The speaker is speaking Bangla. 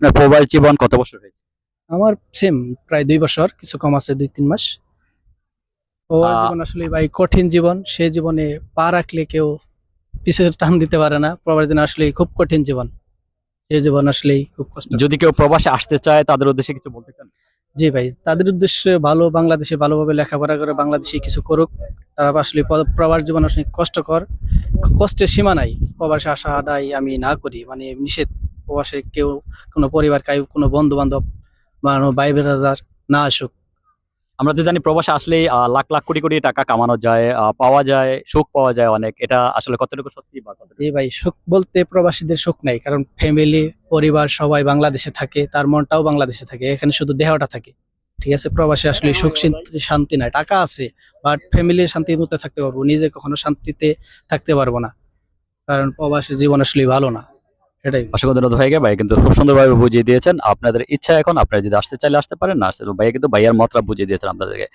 আপনার প্রবাস জীবন কত বছর হয়েছে? আমার সেম প্রায় 2 বছর, কিছু কম আছে 2-3 মাস। প্রবাস আহ, জীবন আসলে ভাই কঠিন জীবন, সে জীবনে পা রাখলে কেউ পিছে টান দিতে পারে না। প্রবাস জীবন আসলে খুব কঠিন জীবন, সে জীবন আসলেই খুব কষ্ট। যদি কেউ প্রবাসে আসতে চায় তাদের উদ্দেশ্যে কিছু বলতে চান? জি ভাই, তাদের উদ্দেশ্যে ভালো, বাংলাদেশে ভালোভাবে লেখাপড়া করে বাংলাদেশে কিছু করুক। তারা আসলে প্রবাস জীবন আসলে কষ্টকর, কষ্টের সীমা নাই। প্রবাসে আসাটাই আমি না করি, মানে নিষেধ। প্রবাসে কেউ, কোনো পরিবার, কোনো বন্ধু বান্ধব বা ভাই বেড়াদার না আসুক। আমরা যে জানি প্রবাসে আসলেই লাখ লাখ কোটি কোটি টাকা কামানো যায়, পাওয়া যায়, সুখ পাওয়া যায় অনেক। এটা আসলে কতটুকু সত্যি বা কতটুকু? জি ভাই, সুখ বলতে প্রবাসীদের সুখ নাই, কারণ ফ্যামিলি, পরিবার সবাই বাংলাদেশে থাকে, তার মনটাও বাংলাদেশে থাকে, এখানে শুধু দেহটা থাকে। ঠিক আছে, প্রবাসে আসলে সুখ শান্তি নাই। টাকা আছে, বাট ফ্যামিলির শান্তির মধ্যে থাকতে পারবো, নিজে কখনো শান্তিতে থাকতে পারবো না, কারণ প্রবাসী জীবন আসলে ভালো না। সেটাই। অসংখ্য ধন্যবাদ ভাইকে, ভাই কিন্তু খুব সুন্দরভাবে বুঝিয়ে দিয়েছেন। আপনাদের ইচ্ছা এখন, আপনারা যদি আসতে চাইলে আসতে পারেন, না আসতে ভাইয়া কিন্তু ভাইয়ার মতটা বুঝিয়ে দিয়েছেন আপনাদেরকে।